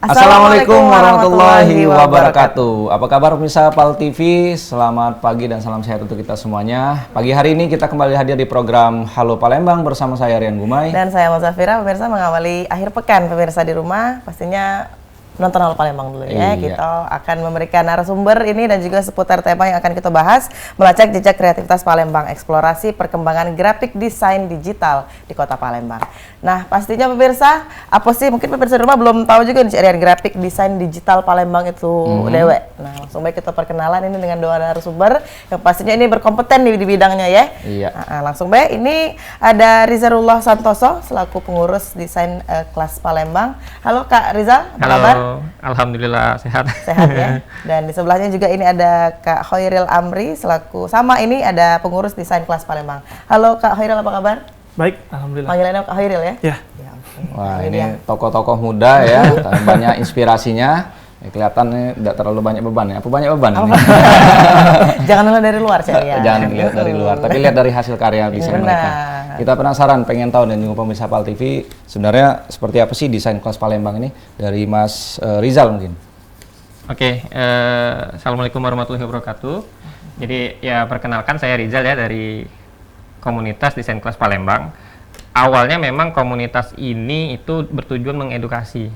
Assalamualaikum warahmatullahi wabarakatuh. Apa kabar pemirsa PAL TV? Selamat pagi dan salam sehat untuk kita semuanya. Pagi hari ini kita kembali hadir di program Halo Palembang bersama saya Rian Gumai. Dan saya Muzafira. Pemirsa, mengawali akhir pekan pemirsa di rumah, pastinya nonton Halo Palembang dulu ya. Iya. Kita akan memberikan narasumber ini dan juga seputar tema yang akan kita bahas, melacak jejak kreativitas Palembang, eksplorasi perkembangan grafik desain digital di Kota Palembang. Nah, pastinya pemirsa, apa sih mungkin pemirsa di rumah belum tahu juga nih grafik desain digital Palembang itu dewe. Nah, langsung baik kita perkenalan ini dengan dua narasumber yang pastinya ini berkompeten di bidangnya ya. Iya. Langsung baik, ini ada Rizalullah Santoso selaku pengurus desain kelas Palembang. Halo Kak Rizal, apa kabar? Alhamdulillah sehat. Sehat ya. Dan di sebelahnya juga ini ada Kak Hoiril Amri selaku sama ini ada pengurus desain kelas Palembang. Halo Kak Hoiril, apa kabar? Baik, alhamdulillah. Panggilannya Kak Hoiril ya? Ya. Okay. Wah, ini tokoh-tokoh muda ya, banyak inspirasinya. Ya, kelihatannya tidak terlalu banyak beban ya. Apa banyak beban? Ini? Jangan lihat dari luar saya. Jangan dilihat dari luar, tapi lihat dari hasil karya desain mereka. Kita penasaran, pengen tahu dan juga pemirsa PAL TV sebenarnya seperti apa sih desain kelas Palembang ini dari Mas Rizal mungkin. Oke, Assalamualaikum warahmatullahi wabarakatuh. Jadi ya perkenalkan saya Rizal ya dari komunitas desain kelas Palembang. Awalnya memang komunitas ini itu bertujuan mengedukasi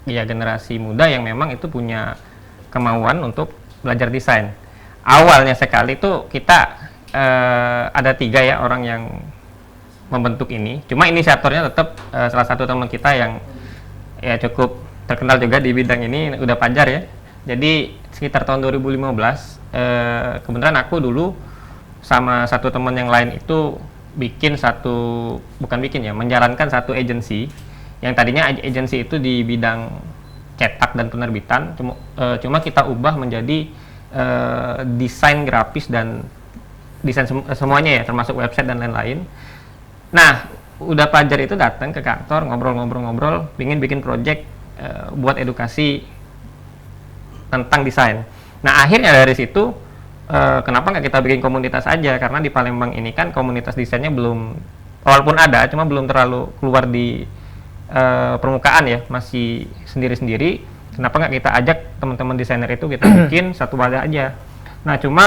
ya generasi muda yang memang itu punya kemauan untuk belajar desain. Awalnya sekali itu kita ada 3 ya orang yang membentuk ini. Cuma inisiatornya tetap salah satu teman kita yang ya cukup terkenal juga di bidang ini, udah Pajar ya. Jadi sekitar tahun 2015 kebetulan aku dulu sama satu teman yang lain itu menjalankan satu agensi yang tadinya agensi itu di bidang cetak dan penerbitan, cuma kita ubah menjadi desain grafis dan desain semuanya ya, termasuk website dan lain-lain. Nah, udah Pajar itu datang ke kantor, ngobrol-ngobrol, pingin bikin project buat edukasi tentang desain. Nah, akhirnya dari situ kenapa nggak kita bikin komunitas aja, karena di Palembang ini kan komunitas desainnya belum, walaupun ada, cuma belum terlalu keluar di permukaan ya, masih sendiri-sendiri. Kenapa nggak kita ajak teman-teman desainer itu kita bikin satu wadah aja. Nah, cuma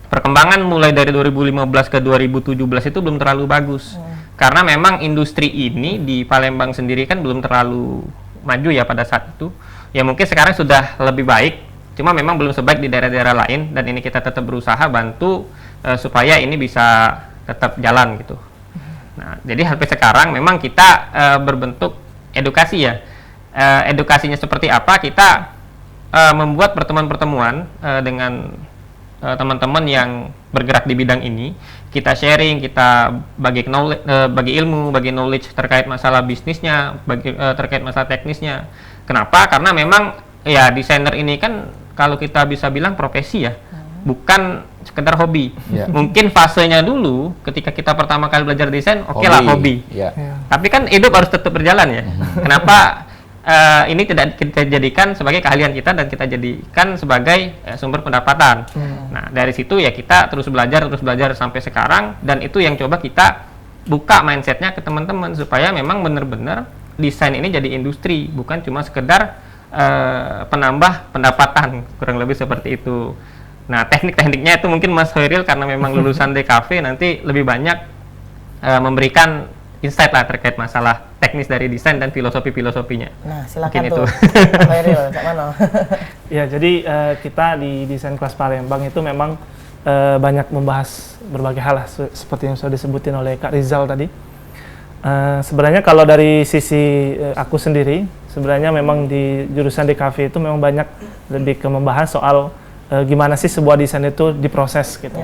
perkembangan mulai dari 2015 ke 2017 itu belum terlalu bagus. Karena memang industri ini di Palembang sendiri kan belum terlalu maju ya pada saat itu. Ya mungkin sekarang sudah lebih baik, cuma memang belum sebaik di daerah-daerah lain, dan ini kita tetap berusaha bantu supaya ini bisa tetap jalan gitu. Nah, jadi sampai sekarang memang kita berbentuk edukasi ya. Edukasinya seperti apa? Kita membuat pertemuan-pertemuan dengan teman-teman yang bergerak di bidang ini. Kita sharing, kita bagi ilmu, bagi knowledge terkait masalah bisnisnya, terkait masalah teknisnya. Kenapa? Karena memang ya desainer ini kan kalau kita bisa bilang profesi ya, bukan sekedar hobi. Mungkin fasenya dulu ketika kita pertama kali belajar desain, oke lah hobi. Tapi kan hidup harus tetap berjalan ya. Kenapa ini tidak kita jadikan sebagai keahlian kita dan kita jadikan sebagai sumber pendapatan. Nah, dari situ ya kita terus belajar sampai sekarang, dan itu yang coba kita buka mindsetnya ke teman-teman supaya memang benar-benar desain ini jadi industri, bukan cuma sekedar penambah pendapatan, kurang lebih seperti itu. Nah, teknik-tekniknya itu mungkin Mas Hoiril karena memang lulusan DKV nanti lebih banyak memberikan insight lah terkait masalah teknis dari desain dan filosofinya. Nah, silakan mungkin tuh. Hoiril, Cak Mano. Ya, jadi kita di desain kelas Palembang itu memang banyak membahas berbagai hal lah, seperti yang sudah disebutin oleh Kak Rizal tadi. Sebenarnya kalau dari sisi aku sendiri, sebenarnya memang di jurusan DKV itu memang banyak lebih ke membahas soal gimana sih sebuah desain itu diproses gitu.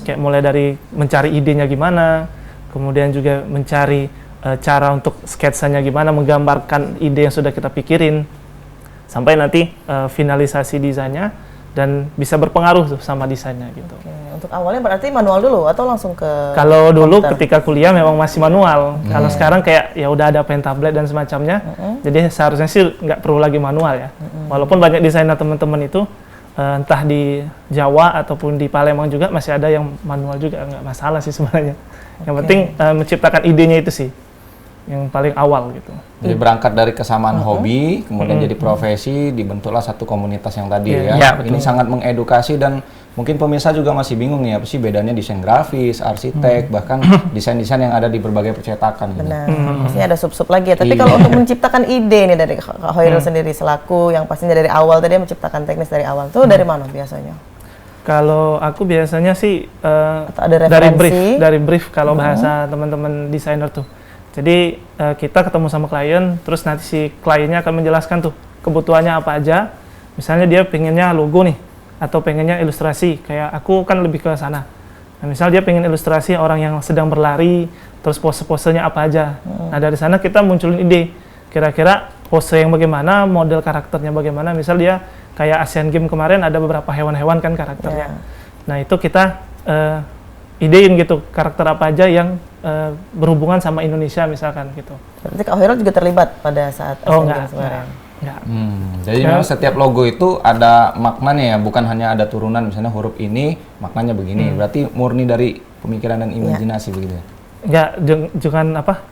Kayak mulai dari mencari idenya gimana, kemudian juga mencari cara untuk sketsanya gimana, menggambarkan ide yang sudah kita pikirin, sampai nanti finalisasi desainnya dan bisa berpengaruh tuh sama desainnya gitu. Untuk awalnya berarti manual dulu atau langsung ke Kalau dulu ketika kuliah memang masih manual. Kalau sekarang kayak ya udah ada pen tablet dan semacamnya. Jadi seharusnya sih nggak perlu lagi manual ya. Walaupun banyak desainer teman-teman itu entah di Jawa ataupun di Palembang juga masih ada yang manual juga, nggak masalah sih sebenarnya. Yang penting menciptakan idenya itu sih. yang paling awal gitu. Jadi berangkat dari kesamaan hobi, kemudian jadi profesi, dibentuklah satu komunitas yang tadi Iya, ya. iya, Ini sangat mengedukasi dan mungkin pemirsa juga masih bingung nih apa sih bedanya desain grafis, arsitek, bahkan desain-desain yang ada di berbagai percetakan. Gitu. Benar. Pastinya ada sub-sub lagi ya. Tapi kalau untuk menciptakan ide nih dari Kak Hoirul sendiri selaku yang pastinya dari awal tadi menciptakan teknis dari awal tuh dari mana biasanya? Kalau aku biasanya sih Atau ada dari referensi? brief kalau bahasa teman-teman desainer tuh. Jadi kita ketemu sama klien, terus nanti si kliennya akan menjelaskan tuh kebutuhannya apa aja. Misalnya dia pengennya logo nih, atau pengennya ilustrasi. Kayak aku kan lebih ke sana. Nah, misal dia pengen ilustrasi orang yang sedang berlari, terus pose-posenya apa aja. Nah dari sana kita munculin ide. Kira-kira pose yang bagaimana, model karakternya bagaimana. Misal dia kayak Asian Games kemarin ada beberapa hewan-hewan kan karakternya. Nah itu kita idein gitu karakter apa aja yang berhubungan sama Indonesia misalkan gitu. Berarti Kak Hoirul juga terlibat pada saat Asian Games kemarin? Enggak. Jadi memang setiap logo itu ada maknanya ya, bukan hanya ada turunan misalnya huruf ini maknanya begini. Berarti murni dari pemikiran dan imajinasi begitu ya. Enggak,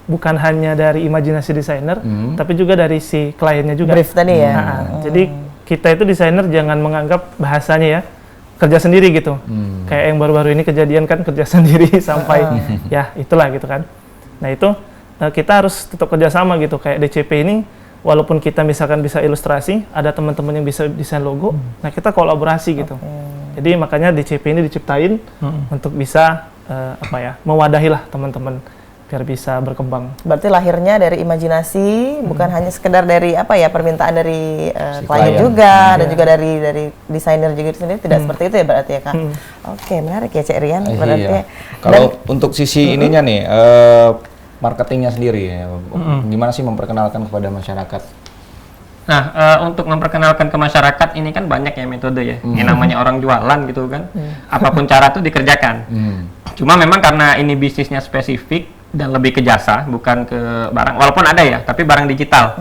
bukan hanya dari imajinasi desainer, tapi juga dari si kliennya juga. Brief tadi ya? Nah, jadi kita itu desainer jangan menganggap bahasanya ya kerja sendiri gitu. Kayak yang baru-baru ini kejadian kan kerja sendiri sampai ya itulah gitu kan. Nah itu kita harus tetap kerjasama gitu. Kayak DCP ini walaupun kita misalkan bisa ilustrasi, ada teman-teman yang bisa desain logo, nah kita kolaborasi gitu. Jadi makanya DCP ini diciptain untuk bisa mewadahi lah teman-teman biar bisa berkembang. Berarti lahirnya dari imajinasi, bukan hanya sekedar dari permintaan dari klien juga, dan juga dari desainer juga itu sendiri, tidak seperti itu ya berarti ya Kak? Oke, menarik ya Cek Rian. Berarti Iya. Kalau untuk sisi ininya nih, marketingnya sendiri ya, gimana sih memperkenalkan kepada masyarakat? Nah, untuk memperkenalkan ke masyarakat ini kan banyak ya metode ya. Yang namanya orang jualan gitu kan. Apapun cara tuh dikerjakan. Cuma memang karena ini bisnisnya spesifik dan lebih ke jasa, bukan ke barang. Walaupun ada ya, tapi barang digital.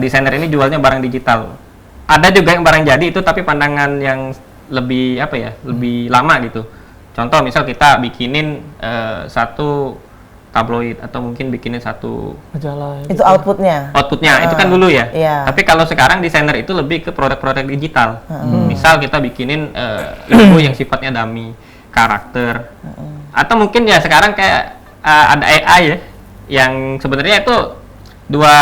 Desainer ini jualnya barang digital. Ada juga yang barang jadi itu tapi pandangan yang lebih lebih lama gitu. Contoh misal kita bikinin satu tabloid atau mungkin bikinin satu Majalah. itu outputnya. Itu kan dulu ya. Iya. Tapi kalau sekarang desainer itu lebih ke produk-produk digital. Misal kita bikinin logo yang sifatnya dummy, karakter, atau mungkin ya sekarang kayak ada AI ya, yang sebenarnya itu dua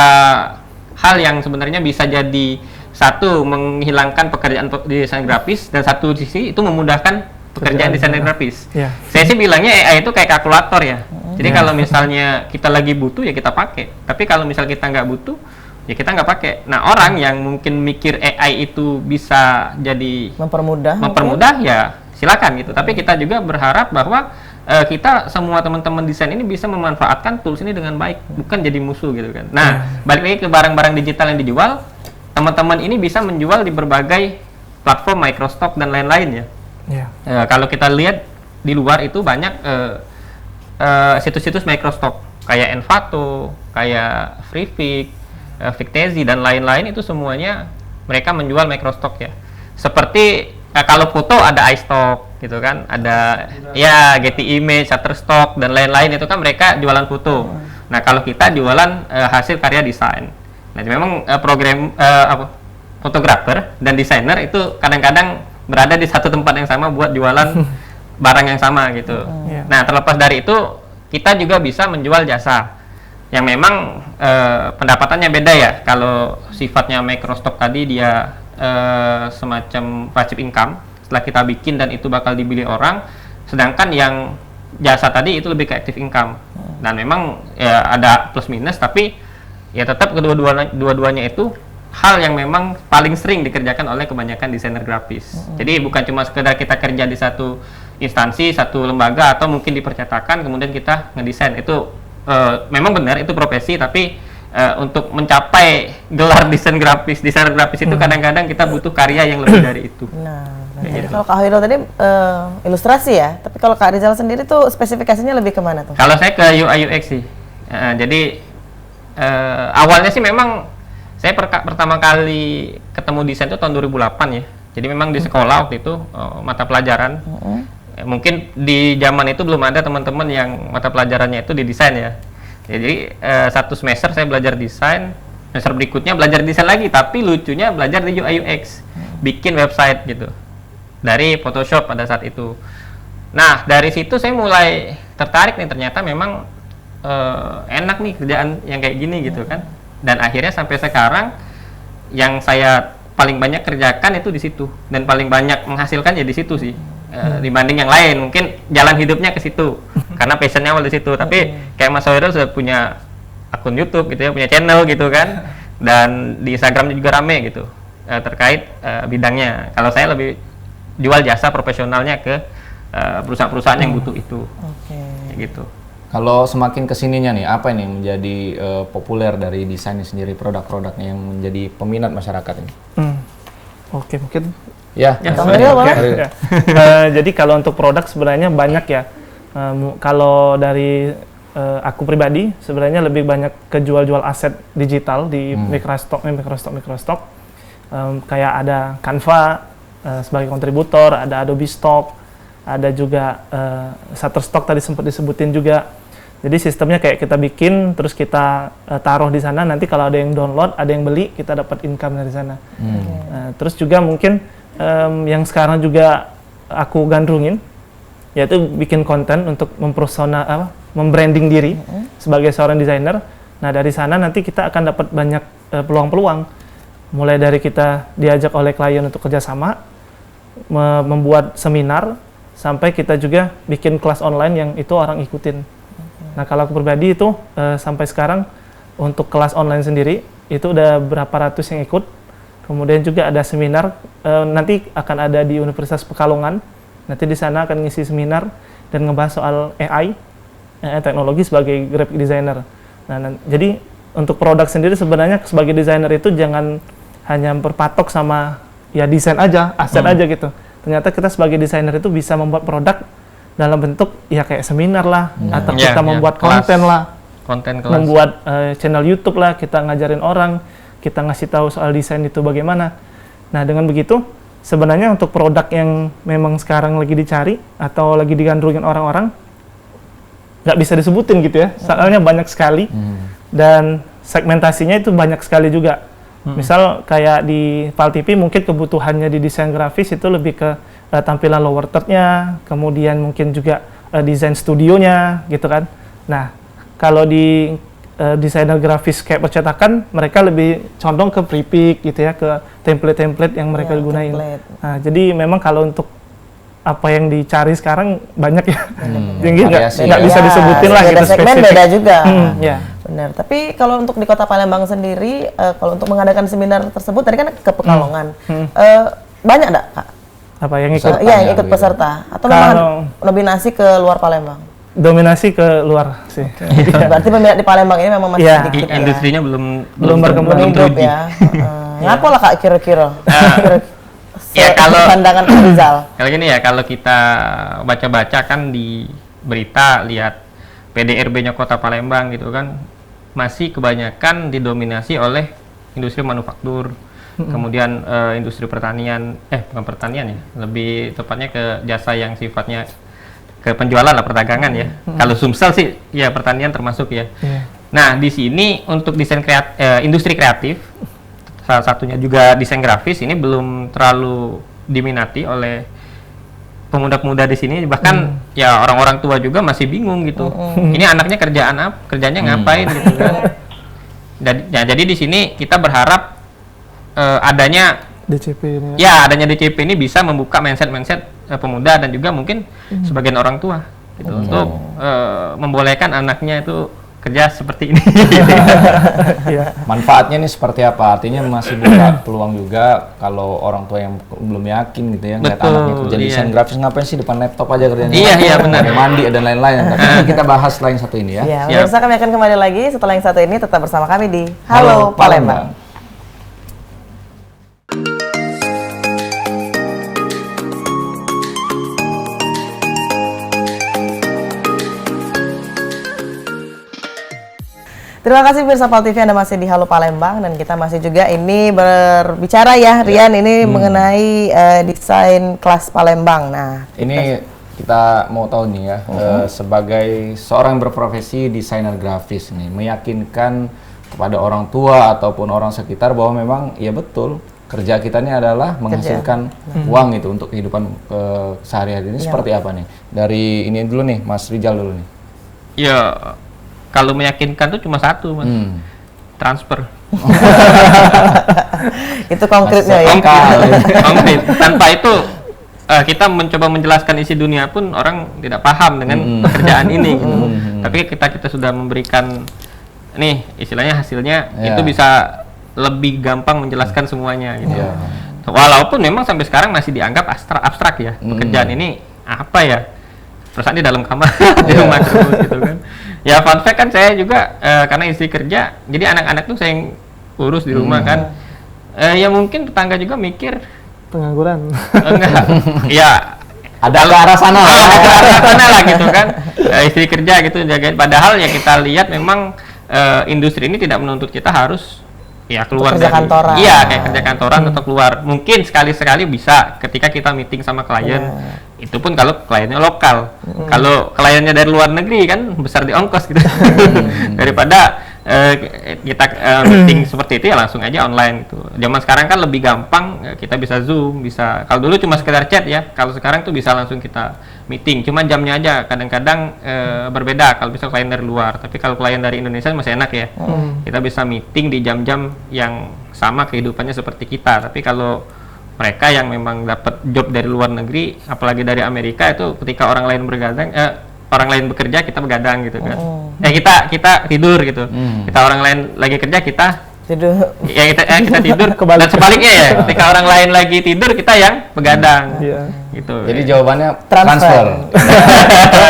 hal yang sebenarnya bisa jadi satu menghilangkan pekerjaan desain grafis dan satu sisi itu memudahkan pekerjaan desainer grafis. Yeah. Saya sih bilangnya AI itu kayak kalkulator ya. Jadi kalau misalnya kita lagi butuh ya kita pakai. Tapi kalau misal kita nggak butuh ya kita nggak pakai. Nah orang yang mungkin mikir AI itu bisa jadi mempermudah ya silakan gitu. Tapi kita juga berharap bahwa kita semua teman-teman desain ini bisa memanfaatkan tools ini dengan baik, bukan jadi musuh gitu kan. Nah balik lagi ke barang-barang digital yang dijual, teman-teman ini bisa menjual di berbagai platform Microstock dan lain-lain ya. Kalau kita lihat di luar itu banyak situs-situs Microstock kayak Envato, kayak Freepik, Fictezi dan lain-lain itu semuanya mereka menjual Microstock ya. Seperti kalau foto ada iStock gitu kan, ada ya Getty Image, Shutterstock dan lain-lain itu kan mereka jualan foto. Nah kalau kita jualan hasil karya desain. Nah memang fotografer dan desainer itu kadang-kadang berada di satu tempat yang sama buat jualan barang yang sama gitu. Nah terlepas dari itu kita juga bisa menjual jasa yang memang pendapatannya beda ya. Kalau sifatnya Microstock tadi dia semacam passive income setelah kita bikin dan itu bakal dibeli orang, sedangkan yang jasa tadi itu lebih ke active income. Dan memang ya ada plus minus, tapi ya tetap kedua-duanya itu hal yang memang paling sering dikerjakan oleh kebanyakan desainer grafis. Jadi bukan cuma sekedar kita kerja di satu instansi, satu lembaga atau mungkin di percetakan kemudian kita ngedesain. Itu memang benar itu profesi, tapi untuk mencapai gelar desainer grafis itu kadang-kadang kita butuh karya yang lebih dari itu. Jadi kalau Kak Hoirul tadi ilustrasi ya, tapi kalau Kak Rizal sendiri tuh spesifikasinya lebih kemana tuh? Kalau saya ke UI UX sih. Jadi awalnya sih memang saya pertama kali ketemu desain itu tahun 2008 ya. Jadi memang di sekolah waktu itu mata pelajaran. Mungkin di zaman itu belum ada teman-teman yang mata pelajarannya itu di desain ya. Ya, jadi satu semester saya belajar desain, semester berikutnya belajar desain lagi, tapi lucunya belajar di UI UX, bikin website gitu dari Photoshop pada saat itu. Nah dari situ saya mulai tertarik nih, ternyata memang enak nih kerjaan yang kayak gini gitu kan. Dan akhirnya sampai sekarang yang saya paling banyak kerjakan itu di situ, dan paling banyak menghasilkan ya di situ sih. Dibanding yang lain, mungkin jalan hidupnya ke situ karena passionnya awal di situ. Tapi kayak Mas Hoirul sudah punya akun YouTube gitu ya, punya channel gitu kan, dan di Instagram juga rame gitu terkait bidangnya. Kalau saya lebih jual jasa profesionalnya ke perusahaan-perusahaan yang butuh itu. Kayak gitu. Kalau semakin kesininya nih, apa ini menjadi populer dari desainnya sendiri, produk-produknya yang menjadi peminat masyarakat ini? Oke, mungkin Ya, Kang Hoirul boleh? ya. Jadi kalau untuk produk sebenarnya banyak ya. Kalau dari aku pribadi sebenarnya lebih banyak ke jual-jual aset digital di Microstock. Kayak ada Canva sebagai kontributor, ada Adobe Stock, ada juga Shutterstock tadi sempat disebutin juga. Jadi sistemnya kayak kita bikin, terus kita taruh di sana. Nanti kalau ada yang download, ada yang beli, kita dapat income dari sana. Terus juga mungkin yang sekarang juga aku gandrungin, yaitu bikin konten untuk membranding diri sebagai seorang desainer. Nah dari sana nanti kita akan dapat banyak peluang-peluang, mulai dari kita diajak oleh klien untuk kerjasama, membuat seminar, sampai kita juga bikin kelas online yang itu orang ikutin. Nah kalau aku pribadi itu sampai sekarang untuk kelas online sendiri itu udah berapa ratus yang ikut. Kemudian juga ada seminar, nanti akan ada di Universitas Pekalongan. Nanti di sana akan ngisi seminar dan ngebahas soal AI, teknologi sebagai graphic designer. Nah, jadi untuk produk sendiri sebenarnya sebagai desainer itu jangan hanya berpatok sama ya desain aja, aset aja gitu. Ternyata kita sebagai desainer itu bisa membuat produk dalam bentuk ya kayak seminar lah, atau kita membuat konten lah, membuat channel YouTube lah, kita ngajarin orang, kita ngasih tahu soal desain itu bagaimana. Nah dengan begitu sebenarnya untuk produk yang memang sekarang lagi dicari atau lagi digandrungin orang-orang nggak bisa disebutin gitu ya, soalnya banyak sekali dan segmentasinya itu banyak sekali juga. Misal kayak di Pal TV mungkin kebutuhannya di desain grafis itu lebih ke tampilan lower third-nya, kemudian mungkin juga desain studionya gitu kan. Nah kalau di desainer grafis kayak percetakan, mereka lebih condong ke prepik gitu ya, ke template-template yang mereka gunain. Nah, jadi memang kalau untuk apa yang dicari sekarang banyak ya, jadi nggak bisa disebutin lah gitu segmen spesifik. beda juga. Ya. Benar. Tapi kalau untuk di Kota Palembang sendiri, kalau untuk mengadakan seminar tersebut tadi kan ke Pekalongan, banyak enggak Kak? Apa yang ikut? Iya, yang ikut peserta atau memang nominasi ke luar Palembang? Dominasi ke luar sih. Berarti peminat di Palembang ini memang masih sedikit ya. Industrinya belum berkembang, belum hidup ya. Ngapa lah Kak kira-kira? Ya kalau pandangan Kak Rizal. Kalau gini ya, kalau kita baca-baca kan di berita, lihat PDRB-nya Kota Palembang gitu kan, masih kebanyakan didominasi oleh industri manufaktur, kemudian industri pertanian, bukan pertanian ya, lebih tepatnya ke jasa yang sifatnya ke penjualan lah, perdagangan ya. Kalau Sumsel sih ya pertanian termasuk ya. Nah di sini untuk desain industri kreatif, salah satunya juga desain grafis, ini belum terlalu diminati oleh pemuda-pemuda di sini. Bahkan ya orang-orang tua juga masih bingung gitu. Ini anaknya kerjanya ngapain gitu kan. Jadi di sini kita berharap adanya DCP ini. Ya, adanya DCP ini bisa membuka mindset pemuda dan juga mungkin sebagian orang tua gitu, untuk membolehkan anaknya itu kerja seperti ini. Manfaatnya ini seperti apa? Artinya masih buka peluang juga kalau orang tua yang belum yakin gitu ya, ngeliat anaknya kerja desain grafis, ngapain sih depan laptop aja kerjanya? Iya, benar. Mandi dan lain-lain. Tapi kita bahas setelah yang satu ini ya. Ya, pemirsa, kami akan kembali lagi setelah yang satu ini. Tetap bersama kami di Halo Palembang. Terima kasih pemirsa Pal TV, Anda masih di Halo Palembang dan kita masih juga ini berbicara ya Rian ini mengenai desain kelas Palembang. Nah, ini kita mau tahu nih ya, sebagai seorang yang berprofesi desainer grafis nih, meyakinkan kepada orang tua ataupun orang sekitar bahwa memang ya betul kerja kita ini adalah menghasilkan uang gitu untuk kehidupan sehari-hari ini seperti apa nih? Dari ini dulu nih, Mas Rizal dulu nih. Ya, kalau meyakinkan tuh cuma satu, Mas. Transfer. Itu konkretnya ya. Konkret. Tanpa itu kita mencoba menjelaskan isi dunia pun orang tidak paham dengan pekerjaan ini gitu. Tapi kita sudah memberikan nih istilahnya hasilnya itu bisa lebih gampang menjelaskan semuanya gitu. Walaupun memang sampai sekarang masih dianggap abstrak ya. Pekerjaan ini apa ya? Perasaan di dalam kamar di rumah terus gitu kan. Ya fun fact kan saya juga karena istri kerja, jadi anak-anak tuh saya yang urus di rumah kan. Ya mungkin tetangga juga mikir Pengangguran. enggak. Ya Ada ke arah sana lah. ada ke arah sana lah gitu kan. Istri kerja gitu jagain. Padahal ya kita lihat memang industri ini tidak menuntut kita harus ya keluar kerja dari kantoran. iya kayak kerja kantoran atau keluar. Mungkin sekali-sekali bisa ketika kita meeting sama klien. Itu pun kalau kliennya lokal. Kalau kliennya dari luar negeri kan besar di ongkos gitu. Daripada kita meeting seperti itu ya langsung aja online gitu. Zaman sekarang kan lebih gampang, kita bisa Zoom, bisa. Kalau dulu cuma sekedar chat ya. Kalau sekarang tuh bisa langsung kita meeting. Cuma jamnya aja kadang-kadang berbeda kalau bisa klien dari luar. Tapi kalau klien dari Indonesia masih enak ya. Kita bisa meeting di jam-jam yang sama kehidupannya seperti kita. Tapi kalau mereka yang memang dapat job dari luar negeri, apalagi dari Amerika, itu ketika orang lain bergadang, orang lain bekerja kita begadang gitu kan. Kita tidur gitu. Kita orang lain lagi kerja kita Tidur. ya kita tidur dan sebaliknya ya. Ketika orang lain lagi tidur kita yang begadang. Gitu. Jadi jawabannya Transfer.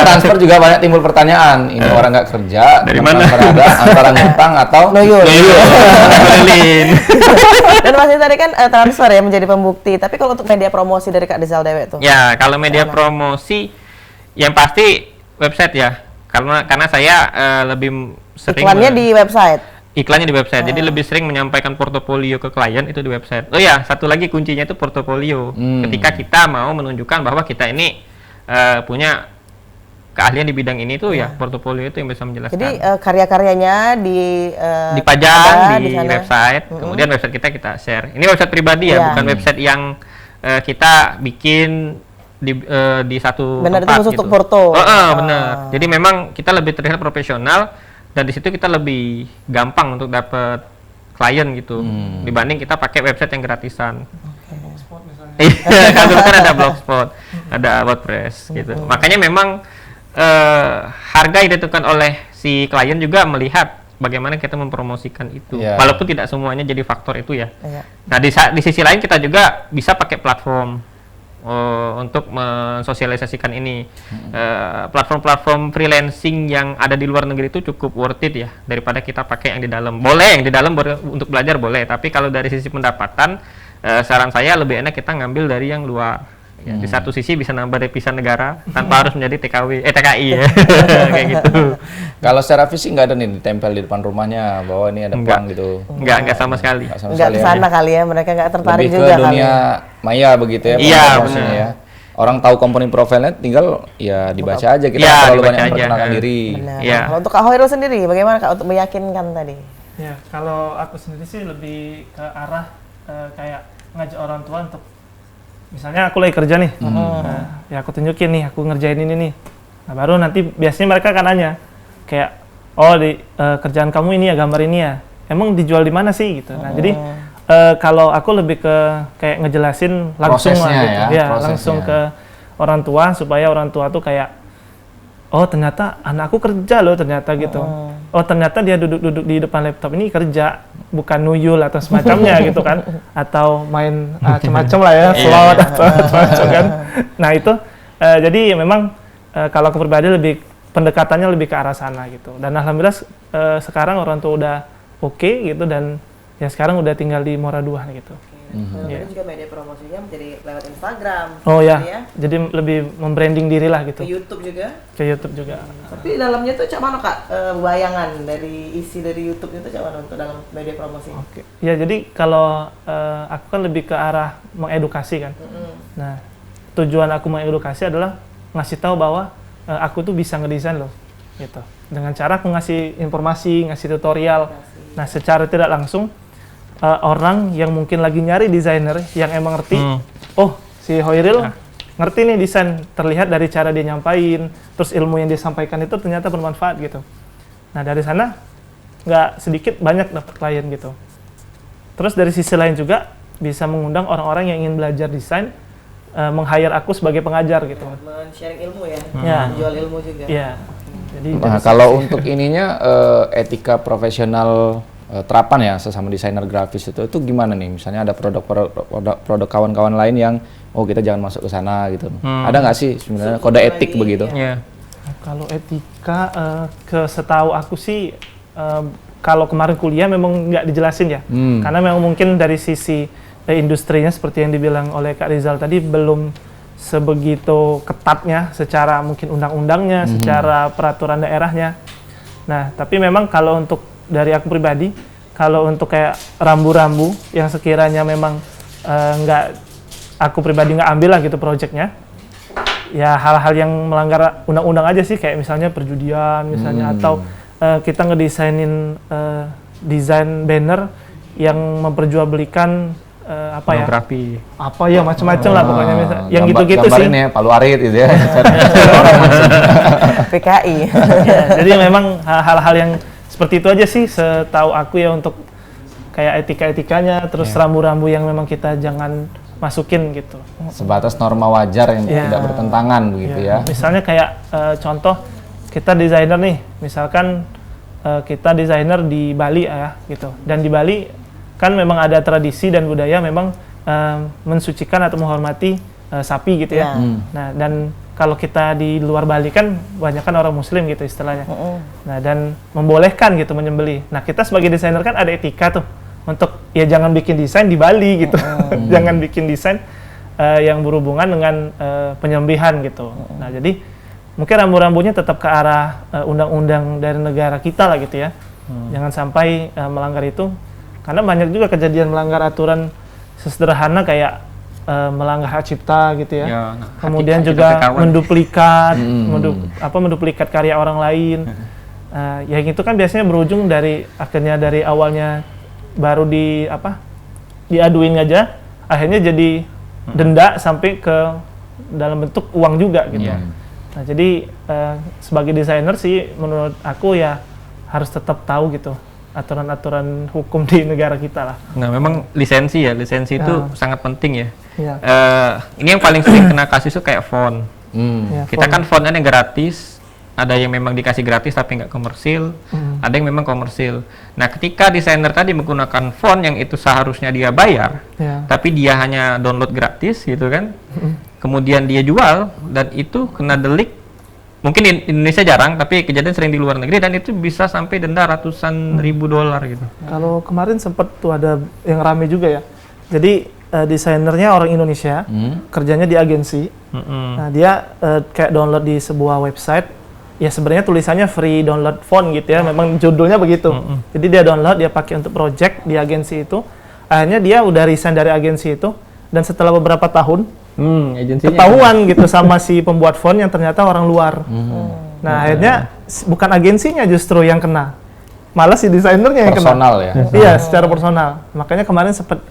Transfer juga banyak timbul pertanyaan. Ini orang nggak kerja, Dari tempat mana? transfer ada antara ngutang atau Loyo. Berlin. Dan masih tadi kan transfer ya menjadi pembukti. Tapi kalau untuk media promosi dari Kak Rizal Dewe tuh. Ya, kalau media promosi yang pasti website ya. Karena saya lebih sering Iklannya di website. iklannya di website. Jadi lebih sering menyampaikan portofolio ke klien itu di website. Oh ya, satu lagi kuncinya itu portofolio. Ketika kita mau menunjukkan bahwa kita ini punya keahlian di bidang ini tuh ya portofolio itu yang bisa menjelaskan. Jadi karya-karyanya dipajang ada di sana. website, kemudian website kita share. Ini website pribadi ya, Iya. bukan website yang kita bikin di satu Benar, itu tempat khusus gitu. untuk porto. Benar. Jadi memang kita lebih terlihat profesional dan di situ kita lebih gampang untuk dapat klien gitu dibanding kita pakai website yang gratisan. Iya, kan dulu kan ada Blogspot, ada WordPress gitu. Makanya memang harga yang ditentukan oleh si klien juga melihat bagaimana kita mempromosikan itu. Iya. Walaupun tidak semuanya jadi faktor itu ya. Iya. Nah, di sisi lain kita juga bisa pakai platform untuk mensosialisasikan ini. Platform-platform freelancing yang ada di luar negeri itu cukup worth it ya daripada kita pakai yang di dalam. Boleh yang di dalam untuk belajar boleh, tapi kalau dari sisi pendapatan saran saya lebih enak kita ngambil dari yang luar. Ya, di satu sisi bisa nambah devisa negara tanpa harus menjadi TKI ya. Kayak gitu. kalau secara fisik nggak ada nih ditempel di depan rumahnya bahwa ini ada bank gitu. Enggak sama sekali. Nggak sama Nggak sekali ke ya. sana kali ya, mereka nggak tertarik Lebih juga ke kali. dunia maya begitu ya. Iya, promosinya benar. ya. Orang tahu company profilnya tinggal ya dibaca aja, kita Iya, nggak terlalu dibaca banyak aja. memperkenalkan diri. Benar. Iya. Kalau untuk Kak Hoirul sendiri, bagaimana Kak untuk meyakinkan tadi? Ya, kalau aku sendiri sih lebih ke arah kayak ngajak orang tua untuk misalnya aku lagi kerja nih, nah, ya aku tunjukin nih, aku ngerjain ini nih. Nah, baru nanti biasanya mereka akan nanya kayak, oh di kerjaan kamu ini ya, gambar ini ya, emang dijual di mana sih gitu. Nah, jadi kalau aku lebih ke kayak ngejelasin langsung Prosesnya lah gitu. ya, prosesnya. Langsung ke orang tua supaya orang tua tuh kayak, oh ternyata anakku kerja loh ternyata gitu. Oh ternyata dia duduk-duduk di depan laptop ini kerja, bukan nuyul atau semacamnya gitu kan, atau main macam-macam lah ya, slot atau macam kan. Nah itu jadi memang kalau aku pribadi lebih pendekatannya lebih ke arah sana gitu. Dan alhamdulillah sekarang orang tua udah oke gitu, dan ya sekarang udah tinggal di Mora 2 gitu. Ini juga media promosinya menjadi lewat Instagram. Oh gitu ya, jadi lebih membranding diri lah gitu. Ke YouTube juga. Ke YouTube juga. Tapi di dalamnya tuh cak mana Kak bayangan dari isi dari YouTube itu cak mana untuk dalam media promosi? Oke. Ya jadi kalau aku kan lebih ke arah mengedukasi kan. Nah tujuan aku mengedukasi adalah ngasih tahu bahwa aku tuh bisa ngedesain loh, gitu. Dengan cara aku ngasih informasi, ngasih tutorial. Nah, secara tidak langsung orang yang mungkin lagi nyari desainer yang emang ngerti, oh si Hoiril ngerti nih desain, terlihat dari cara dia nyampain, terus ilmu yang dia sampaikan itu ternyata bermanfaat gitu. Nah, dari sana nggak sedikit banyak dapat klien gitu. Terus dari sisi lain juga bisa mengundang orang-orang yang ingin belajar desain, meng-hire aku sebagai pengajar gitu. Men-sharing ilmu ya, Ya. jual ilmu juga. Iya. Jadi Nah, kalau untuk ininya etika profesional terapan ya sesama desainer grafis itu gimana nih? Misalnya ada produk kawan-kawan lain yang kita jangan masuk ke sana gitu. Ada nggak sih sebenarnya kode etik begitu? Iya. kalau etika, setahu aku sih kalau kemarin kuliah memang nggak dijelasin ya, karena memang mungkin dari sisi industrinya seperti yang dibilang oleh Kak Rizal tadi belum sebegitu ketatnya secara mungkin undang-undangnya, secara peraturan daerahnya. Nah, tapi memang kalau untuk dari aku pribadi, kalau untuk kayak rambu-rambu yang sekiranya memang aku pribadi nggak ambil lah gitu proyeknya, ya hal-hal yang melanggar undang-undang aja sih, kayak misalnya perjudian misalnya, atau kita ngedesainin desain banner yang memperjualbelikan Pornografi. apa ya macam-macam lah pokoknya, yang gitu-gitu sih. Gambarin ya Palu Arit gitu ya. PKI. Ya, jadi memang hal-hal yang seperti itu aja sih setahu aku ya, untuk kayak etika-etikanya, terus rambu-rambu yang memang kita jangan masukin gitu. Sebatas norma wajar yang tidak bertentangan begitu ya. Misalnya kayak contoh kita desainer nih, misalkan kita desainer di Bali ya gitu, dan di Bali kan memang ada tradisi dan budaya memang mensucikan atau menghormati sapi gitu ya. Nah, dan kalau kita di luar Bali kan banyak kan orang Muslim gitu istilahnya. Nah, dan membolehkan gitu menyembelih. Nah, kita sebagai desainer kan ada etika tuh untuk ya jangan bikin desain di Bali gitu, jangan bikin desain yang berhubungan dengan penyembelihan gitu. Nah, jadi mungkin rambu-rambunya tetap ke arah undang-undang dari negara kita lah gitu ya. Jangan sampai melanggar itu. Karena banyak juga kejadian melanggar aturan sesederhana kayak melanggar hak cipta gitu ya. Kemudian juga menduplikat, menduplikat karya orang lain. Yang itu kan biasanya berujung dari akhirnya dari awalnya baru diaduin aja, akhirnya jadi denda sampai ke dalam bentuk uang juga gitu. Nah, jadi sebagai desainer sih menurut aku ya harus tetap tahu gitu aturan-aturan hukum di negara kita lah. Nah, memang lisensi itu sangat penting ya. Ya. Ini yang paling sering kena kasus itu kayak font. Ya, Kita kan fontnya yang gratis, ada yang memang dikasih gratis tapi nggak komersil, ada yang memang komersil. Nah, ketika desainer tadi menggunakan font yang itu seharusnya dia bayar, tapi dia hanya download gratis gitu kan, kemudian dia jual dan itu kena delik. Mungkin di Indonesia jarang, tapi kejadian sering di luar negeri dan itu bisa sampai denda ratusan ribu dolar gitu. Kalau kemarin sempat tuh ada yang rame juga ya. Jadi desainernya orang Indonesia, kerjanya di agensi. Nah, dia kayak download di sebuah website. Ya sebenarnya tulisannya free download font gitu ya. Memang judulnya begitu. Jadi dia download, dia pakai untuk project di agensi itu. Akhirnya dia udah resign dari agensi itu, dan setelah beberapa tahun ketahuan gitu sama si pembuat font yang ternyata orang luar. Nah, akhirnya bukan agensinya justru yang kena, malah si desainernya yang kena. Personal ya? Iya, secara personal. Makanya kemarin sempat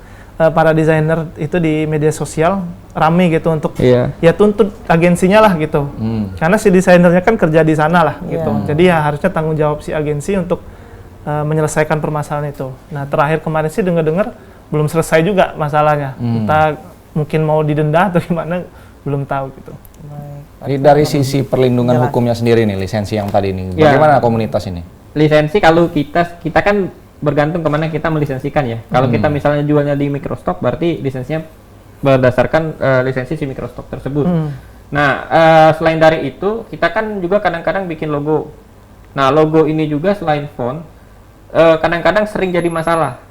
para desainer itu di media sosial rame gitu untuk ya tuntut agensinya lah gitu. Karena si desainernya kan kerja di sana lah gitu. Jadi ya harusnya tanggung jawab si agensi untuk menyelesaikan permasalahan itu. Nah, terakhir kemarin sih dengar-dengar belum selesai juga masalahnya. Entah mungkin mau didenda atau gimana, belum tahu gitu. Jadi dari sisi perlindungan hukumnya sendiri nih, lisensi yang tadi ini, bagaimana komunitas ini? Lisensi kalau kita kan bergantung kemana kita melisensikan ya. Kalau kita misalnya jualnya di Microstock, berarti lisensinya berdasarkan lisensi si Microstock tersebut. Nah, selain dari itu, kita kan juga kadang-kadang bikin logo. Nah, logo ini juga selain font, kadang-kadang sering jadi masalah.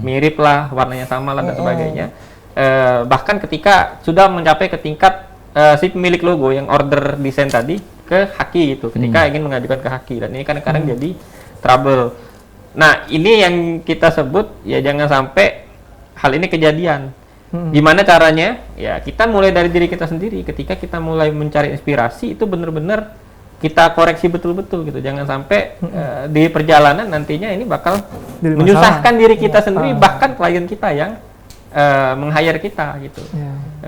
Mirip lah, warnanya sama lah dan sebagainya. Bahkan ketika sudah mencapai ke tingkat si pemilik logo yang order desain tadi ke Haki gitu, ketika ingin mengajukan ke Haki, dan ini kadang-kadang jadi trouble. Nah, ini yang kita sebut ya jangan sampai hal ini kejadian. Gimana caranya? Ya kita mulai dari diri kita sendiri. Ketika kita mulai mencari inspirasi, itu benar-benar kita koreksi betul-betul gitu. Jangan sampai di perjalanan nantinya ini bakal Jadi menyusahkan diri kita sendiri, bahkan klien kita yang meng-hire kita gitu.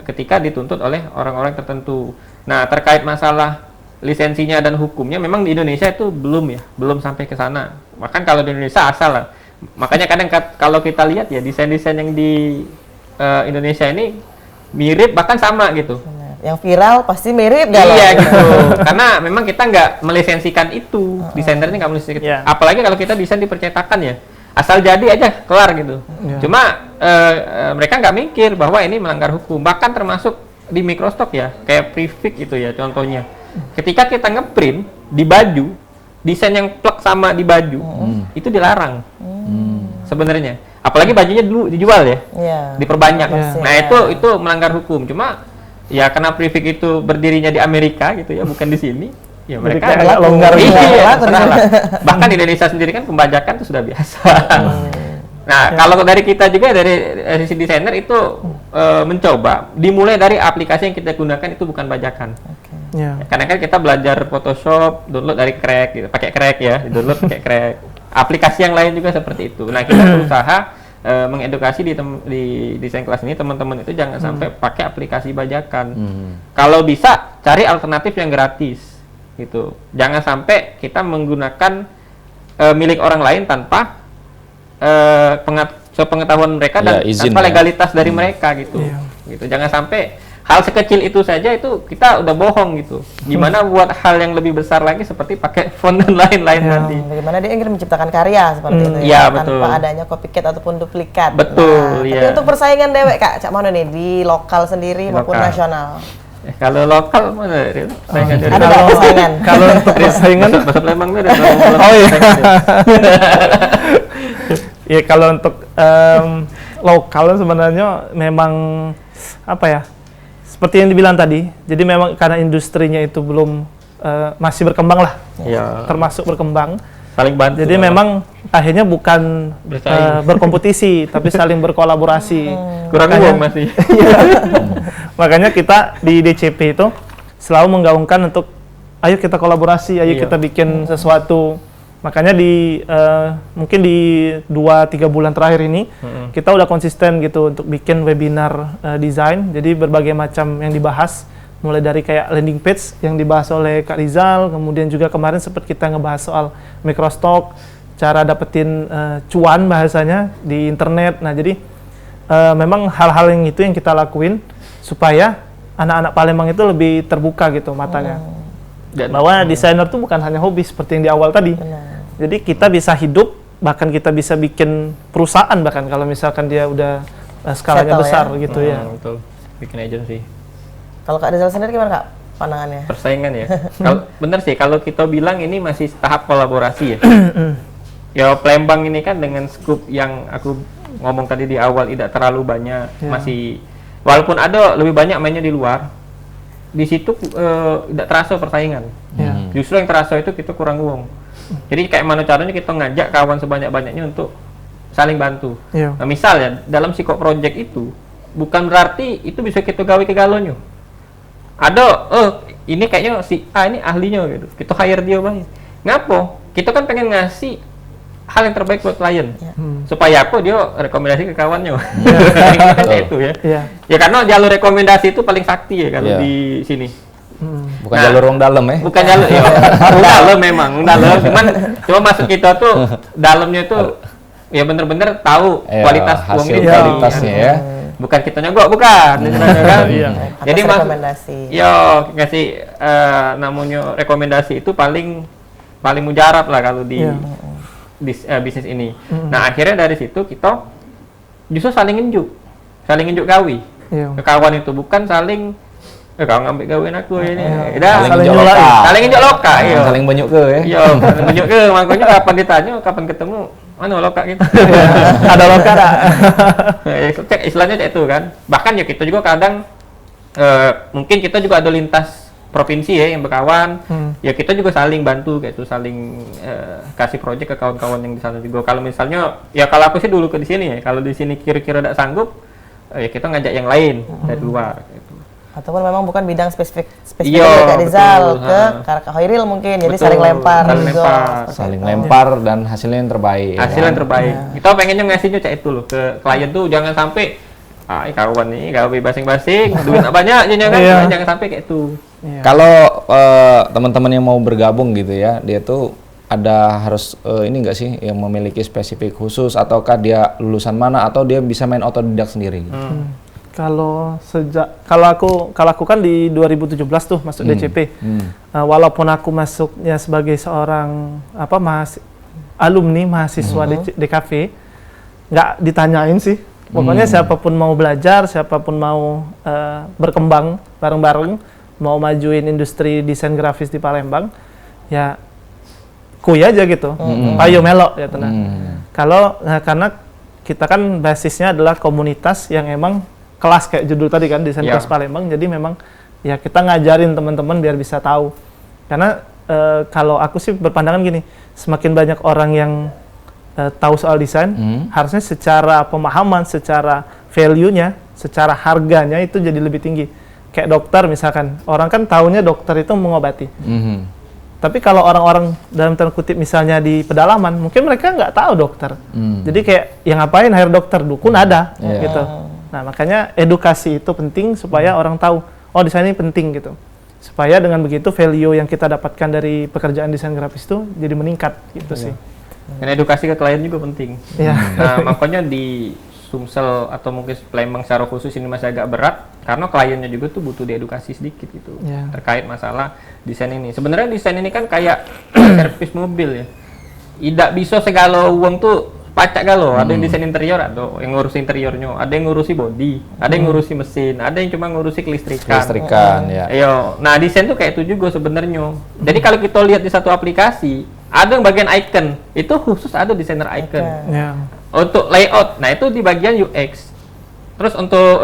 Ketika dituntut oleh orang-orang tertentu. Nah, terkait masalah lisensinya dan hukumnya, memang di Indonesia itu belum sampai ke sana. Bahkan kalau di Indonesia asal lah. Makanya kadang kalau kita lihat ya desain-desain yang di Indonesia ini mirip bahkan sama gitu. Benar. Yang viral pasti mirip Iya gitu. Karena memang kita nggak melisensikan itu. Desainer ini nggak melisensikan. Apalagi kalau kita desain di percetakan ya. Asal jadi aja kelar gitu. Cuma mereka nggak mikir bahwa ini melanggar hukum. Bahkan termasuk di Microstock ya, kayak prefix itu ya contohnya. Ketika kita ngeprint di baju, desain yang plek sama di baju, itu dilarang. Sebenarnya. Apalagi bajunya dulu dijual ya, diperbanyak. Nah itu melanggar hukum. Cuma ya karena prefix itu berdirinya di Amerika gitu ya, bukan di sini. Ya mereka longgar. Iya, bahkan di Indonesia sendiri kan pembajakan itu sudah biasa. Nah kalau dari kita juga dari sisi desainer itu mencoba dimulai dari aplikasi yang kita gunakan itu bukan bajakan. Karena kan kita belajar Photoshop, download dari Crack gitu, pakai Crack ya, download pakai Crack. Aplikasi yang lain juga seperti itu. Nah kita berusaha mengedukasi di desain kelas ini teman-teman itu jangan sampai pakai aplikasi bajakan. Kalau bisa cari alternatif yang gratis gitu. Jangan sampai kita menggunakan milik orang lain tanpa sepengetahuan mereka dan tanpa legalitas dari mereka gitu. Gitu. Jangan sampai hal sekecil itu saja itu kita udah bohong gitu. Gimana buat hal yang lebih besar lagi seperti pakai font dan lain-lain nanti. Bagaimana dia ingin menciptakan karya seperti itu ya, tanpa betul. adanya copycat ataupun duplikat. Betul. Tapi untuk persaingan dewek Kak, cak mana nih di lokal sendiri maupun nasional? Kalau lokal mana? Saingan dari Ada nggak persaingan? Kalau untuk persaingan bahasa Palembang itu ada. Ya kalau untuk lokal sebenarnya memang apa ya? Seperti yang dibilang tadi, jadi memang karena industrinya itu belum masih berkembang lah, termasuk berkembang. Saling bantu. Jadi memang akhirnya bukan berkompetisi, tapi saling berkolaborasi. Kurang uang masih. Makanya kita di DCP itu selalu menggaungkan untuk, ayo kita kolaborasi, ayo kita bikin sesuatu. Makanya mungkin di 2-3 bulan terakhir ini kita udah konsisten gitu untuk bikin webinar desain. Jadi berbagai macam yang dibahas, mulai dari kayak landing page yang dibahas oleh Kak Rizal, kemudian juga kemarin sempat kita ngebahas soal Microstock, cara dapetin cuan bahasanya di internet. Nah jadi memang hal-hal yang itu yang kita lakuin supaya anak-anak Palembang itu lebih terbuka gitu matanya. Bahwa desainer itu bukan hanya hobi seperti yang di awal tadi. Jadi kita bisa hidup, bahkan kita bisa bikin perusahaan bahkan kalau misalkan dia udah skalanya besar gitu ya. Betul. Bikin agency. Kalau Kak Rizal sendiri gimana Kak pandangannya? Persaingan ya. Bener sih kalau kita bilang ini masih tahap kolaborasi ya. Ya Palembang ini kan dengan skup yang aku ngomong tadi di awal tidak terlalu banyak, masih walaupun ada lebih banyak mainnya di luar. Di situ tidak terasa persaingan. Justru yang terasa itu kita kurang uang. Jadi kayak mana caranya kita ngajak kawan sebanyak-banyaknya untuk saling bantu. Nah misalnya dalam psiko project itu bukan berarti itu bisa kita gawe ke galonyo. Ada, ini kayaknya si A ini ahlinya gitu. Kita hire dia banyak. Ngapo? Kita kan pengen ngasih hal yang terbaik buat klien. Supaya aku dia rekomendasi ke kawannya. Kan itu ya. Ya karena jalur rekomendasi itu paling sakti ya kalau di sini. Bukan jalur orang dalam ya? Bukan jalur, ya. Dalam memang, dalam. Cuma masuk kita tuh dalamnya tuh ya bener-bener tahu kualitas uangnya, kualitasnya ya. Bukan kita nyogok, bukan. Jadi rekomendasi. Ngasih namanya rekomendasi itu paling mujarab lah kalau di bisnis ini. Nah akhirnya dari situ kita justru saling nunjuk gawi ke kawan itu, bukan saling kau ngambil gawean aku ini. Saling nunjuk loka. Saling banyak ke ya. Iya, banyak ke. Makanya kapan ditanya, kapan ketemu, mana loka kita. Ada loka dah. Istilahnya itu kan. Bahkan ya kita juga kadang mungkin kita juga ada lintas provinsi ya yang berkawan. Ya kita juga saling bantu kayak itu, saling kasih proyek ke kawan-kawan yang di sana juga. Kalau misalnya ya kalau aku sih dulu ke di sini ya. Kalau di sini kira-kira tidak sanggup, ya kita ngajak yang lain dari luar gitu. Ataupun memang bukan bidang spesifik Iya, dari Kak Rizal betul. ke Kak Hoiril mungkin, jadi Betul, saling lempar saling juga. lempar. Seperti Saling itu. lempar dan hasilnya yang terbaik. ya Hasil kan? yang terbaik. Kita pengennya ngasihnya cak itu loh ke klien tuh, jangan sampai kawan nih gawe basing-basing, duit banyak kan, Iya. jangan sampai kayak itu. Iya. Kalau teman-teman yang mau bergabung gitu ya, dia tuh ada harus ini enggak sih yang memiliki spesifik khusus, ataukah dia lulusan mana, atau dia bisa main otodidak sendiri gitu? Kalau aku kan di 2017 tuh masuk DCP. Walaupun aku masuknya sebagai seorang alumni mahasiswa DKV, nggak ditanyain sih. Pokoknya siapapun mau belajar, siapapun mau berkembang bareng-bareng, mau majuin industri desain grafis di Palembang, ya kuy aja gitu. Ayo melok ya tenang. Karena kita kan basisnya adalah komunitas yang emang kelas kayak judul tadi kan, desain kelas Palembang. Jadi memang ya kita ngajarin teman-teman biar bisa tahu. Karena kalau aku sih berpandangan gini, semakin banyak orang yang tahu soal desain, harusnya secara pemahaman, secara value-nya, secara harganya itu jadi lebih tinggi. Kayak dokter misalkan, orang kan taunya dokter itu mengobati. Tapi kalau orang-orang dalam tanda kutip misalnya di pedalaman, mungkin mereka nggak tahu dokter. Jadi kayak yang ngapain hire dokter, dukun ada gitu. Nah makanya edukasi itu penting supaya orang tahu, oh desain ini penting gitu. Supaya dengan begitu value yang kita dapatkan dari pekerjaan desain grafis itu jadi meningkat gitu sih. Dan edukasi ke klien juga penting. Iya. Nah, makanya di Sumsel atau mungkin Palembang secara khusus ini masih agak berat karena kliennya juga tuh butuh diedukasi sedikit gitu terkait masalah desain ini. Sebenarnya desain ini kan kayak servis mobil ya. Tidak bisa segala uang tuh pacak galo. Ada yang desain interior, ada yang ngurusi interiornya, ada yang ngurusi body, ada yang ngurusi mesin, ada yang cuma ngurusi kelistrikan. Ya. Iya. Nah, desain tuh kayak itu juga sebenarnya. Jadi kalau kita lihat di satu aplikasi, ada yang bagian icon, itu khusus ada desainer icon. Untuk layout, nah itu di bagian UX. Terus untuk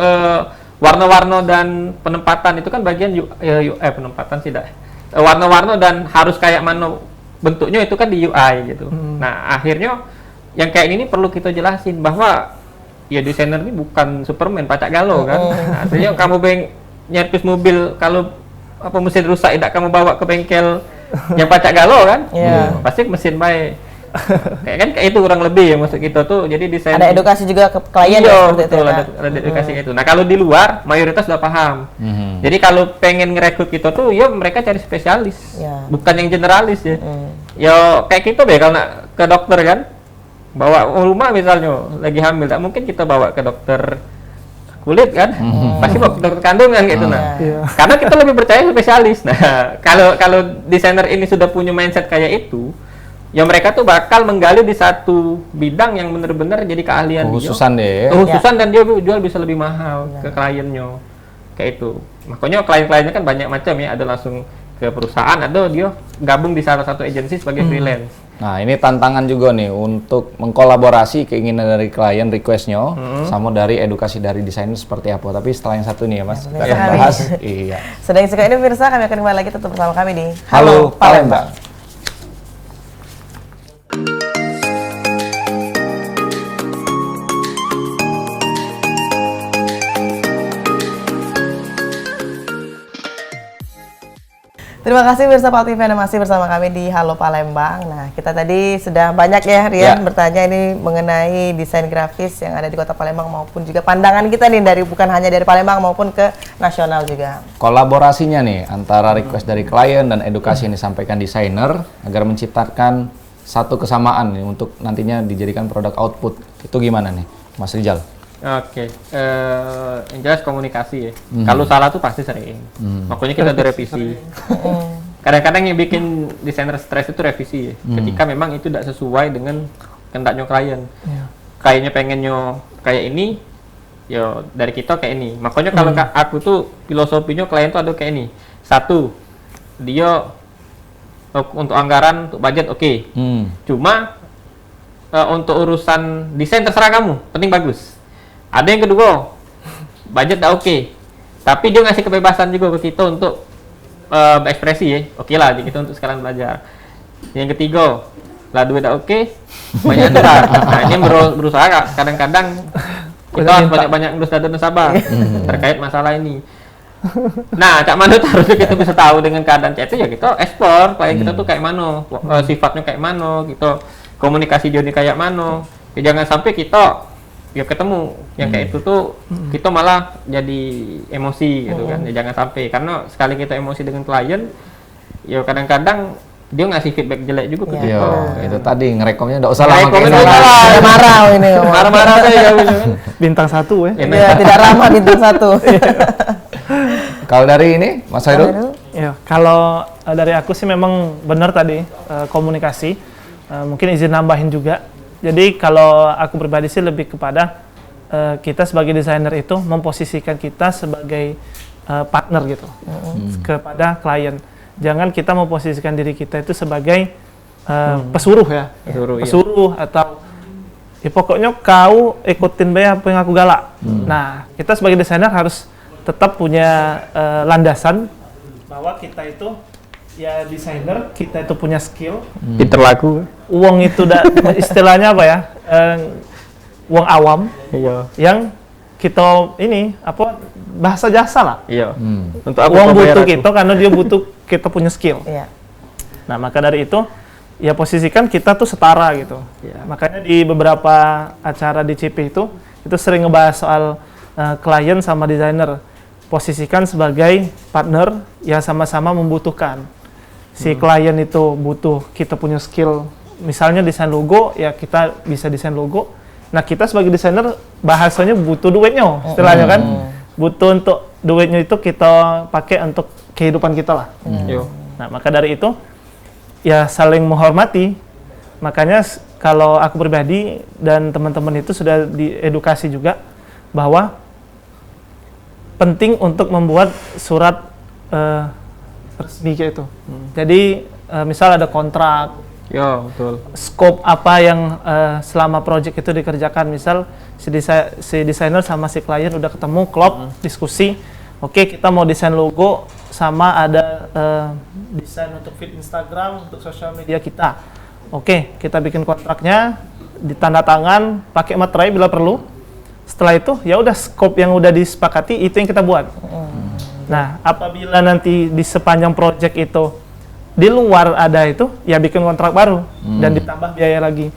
warna-warna dan penempatan itu kan bagian penempatan sih dah. Warna-warna dan harus kayak mana bentuknya itu kan di UI gitu. Nah, akhirnya yang kayak ini perlu kita jelasin bahwa ya desainer ini bukan Superman pacak galau kan. Artinya kamu nyervis mobil, kalau mesin rusak tidak kamu bawa ke bengkel yang pacak galau kan. Pasti mesin baik. kayak itu kurang lebih ya maksud kita tuh. Jadi desain ada edukasi juga ke klien ya, seperti betul, itu. ada edukasi itu. Nah, kalau di luar mayoritas sudah paham. Jadi kalau pengen ngerekrut kita tuh ya mereka cari spesialis. Bukan yang generalis ya. Ya kayak kita kalau nak ke dokter kan, bawa rumah misalnya lagi hamil, tak mungkin kita bawa ke dokter kulit kan, pasti bawa ke dokter kandungan gitu. Karena kita lebih percaya spesialis. Nah, kalau desainer ini sudah punya mindset kayak itu, ya mereka tuh bakal menggali di satu bidang yang benar-benar jadi keahlian Khususan dia. Khususan dan dia jual bisa lebih mahal ke kliennya. Kayak itu. Makanya klien-kliennya kan banyak macam ya, ada langsung ke perusahaan, ada dia gabung di salah satu agensi sebagai freelance. Nah, ini tantangan juga nih untuk mengkolaborasi keinginan dari klien, requestnya, sama dari edukasi dari desainer seperti apa. Tapi setelah yang satu nih ya Mas, kita akan bahas. Iya. Sedang suka ini pemirsa, kami akan kembali lagi tetap bersama kami di Halo Palembang. Terima kasih pemirsa Pal TV Anda masih bersama kami di Halo Palembang. Nah, kita tadi sudah banyak ya Rian bertanya ini mengenai desain grafis yang ada di Kota Palembang maupun juga pandangan kita nih dari bukan hanya dari Palembang maupun ke nasional juga. Kolaborasinya nih antara request dari klien dan edukasi yang disampaikan desainer agar menciptakan satu kesamaan nih untuk nantinya dijadikan produk output. Itu gimana nih, Mas Rizal? Oke, yang jelas komunikasi ya. Kalau salah tuh pasti sering. Makanya kita ada revisi. Kadang-kadang yang bikin desainer stres itu revisi ya. Ketika memang itu tidak sesuai dengan kehendaknya klien. Kliennya pengennya kayak ini, ya dari kita kayak ini. Makanya kalau aku tuh filosofinya klien tuh ada kayak ini. Satu, dia untuk anggaran, untuk budget oke. Cuma untuk urusan desain terserah kamu, penting bagus. Ada yang kedua, budget dah oke, tapi dia ngasih kebebasan juga ke kita untuk berekspresi ya. Oke lah, kita untuk sekarang belajar. Yang ketiga, lah duit dah oke, banyak aturan. Nah ini berusaha kadang-kadang Kita harus banyak-banyak ngurus data nasabah terkait masalah ini. Nah, cak mana harusnya kita bisa tahu dengan keadaan cak itu ya kita ekspor klien kita tuh kayak mana, sifatnya kayak mana, gitu, komunikasi Joni kayak mana. Ya, jangan sampai kita ya ketemu yang kayak itu tuh kita malah jadi emosi gitu kan. Ya, jangan sampai, karena sekali kita emosi dengan klien, ya kadang-kadang dia ngasih feedback jelek juga ke kita. Itu tadi ngerekomnya nggak usah lama Ngerekomnya kayak nggak sana. usah. Marah ini. Marah-marah aja ya gitu kan. Bintang 1 ya. Ya, tidak ramah bintang 1. Kalau dari ini, Mas Hairul? Ya, kalau dari aku sih memang benar tadi komunikasi. Mungkin izin nambahin juga. Jadi kalau aku pribadi sih lebih kepada kita sebagai desainer itu memposisikan kita sebagai partner gitu kepada klien. Jangan kita memposisikan diri kita itu sebagai pesuruh ya, pesuruh atau ya pokoknya kau ikutin bae apa yang aku galak. Nah, kita sebagai desainer harus tetap punya landasan bahwa kita itu ya desainer, kita itu punya skill. Pinter lagu. Uang itu istilahnya apa ya? Uang awam. Iya. Yang kita ini apa bahasa jasa lah. Iya. Untuk aku Uang bayar butuh aku. kita karena dia butuh kita punya skill. Iya. Nah, maka dari itu ya posisikan kita tuh setara gitu. Iya. Makanya di beberapa acara di CP itu sering ngebahas soal klien sama desainer. Posisikan sebagai partner yang sama-sama membutuhkan. Si klien itu butuh kita punya skill, misalnya desain logo, ya kita bisa desain logo. Nah, kita sebagai desainer bahasanya butuh duitnya, istilahnya kan. Butuh untuk duitnya itu kita pakai untuk kehidupan kita lah. Nah, maka dari itu ya saling menghormati. Makanya kalau aku pribadi dan teman-teman itu sudah diedukasi juga bahwa penting untuk membuat surat resmi kayak itu. Jadi misal ada kontrak, Ya, betul. scope apa yang selama project itu dikerjakan. Misal si desainer sama si klien udah ketemu, klop, diskusi. Oke, kita mau desain logo sama ada desain untuk feed Instagram, untuk sosial media kita. Oke, kita bikin kontraknya, ditanda tangan, pakai materai bila perlu. Setelah itu ya udah scope yang udah disepakati itu yang kita buat. Nah, apabila nanti di sepanjang project itu di luar ada itu, ya bikin kontrak baru dan ditambah biaya lagi.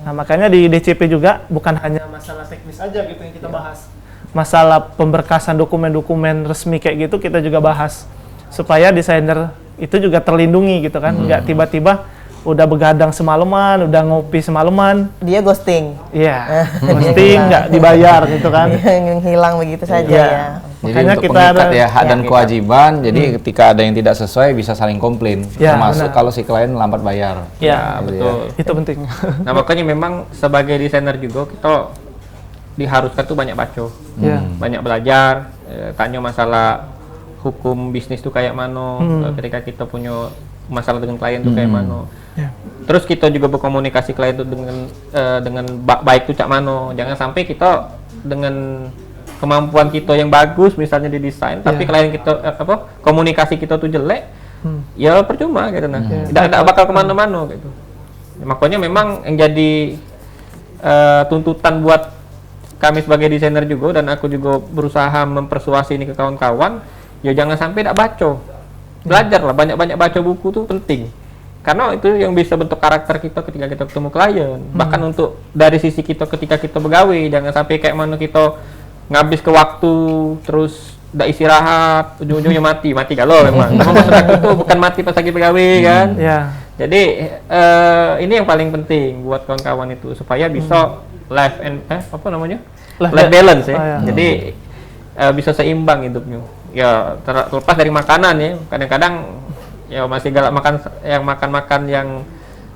Nah, makanya di DCP juga bukan hanya masalah teknis aja gitu yang kita bahas. Masalah pemberkasan dokumen-dokumen resmi kayak gitu kita juga bahas supaya desainer itu juga terlindungi gitu kan, nggak tiba-tiba udah begadang semalaman, udah ngopi semalaman, Dia ghosting. iya, ghosting nggak dibayar gitu kan. Yang hilang begitu saja Iya. ya. Jadi Makanya untuk kita pengikat ada- ya hak dan kewajiban, jadi ketika ada yang tidak sesuai bisa saling komplain, Ya, termasuk benar. kalau si klien lambat bayar. Iya, Gitu betul. Itu penting. Nah, makanya memang sebagai desainer juga kita diharuskan tuh banyak baca, Iya. banyak belajar, tanya masalah hukum bisnis tuh kayak mana, ketika kita punya masalah dengan klien tuh kayak mana. Ya. Terus kita juga berkomunikasi klien tuh dengan baik tuh cak mano. Jangan sampai kita dengan kemampuan kita yang bagus misalnya di desain, tapi klien kita komunikasi kita tuh jelek, ya percuma gitu nah. Tidak bakal kemana-mana gitu. Ya, makanya memang yang jadi tuntutan buat kami sebagai desainer juga, dan aku juga berusaha mempersuasi ini ke kawan-kawan, ya jangan sampai tidak baca. Belajarlah, banyak-banyak baca buku tuh penting. Karena itu yang bisa bentuk karakter kita ketika kita ketemu klien. Bahkan untuk dari sisi kita ketika kita begawe, jangan sampai kayak mana kita ngabis ke waktu terus tidak istirahat, ujung-ujungnya mati galau memang. Memang maksud aku tuh bukan mati pas lagi begawe kan. Ya. Jadi ini yang paling penting buat kawan-kawan itu supaya bisa life and life balance ya. Oh, ya. Jadi bisa seimbang hidupnya. Ya terlepas dari makanan ya. Kadang-kadang ya masih galak makan yang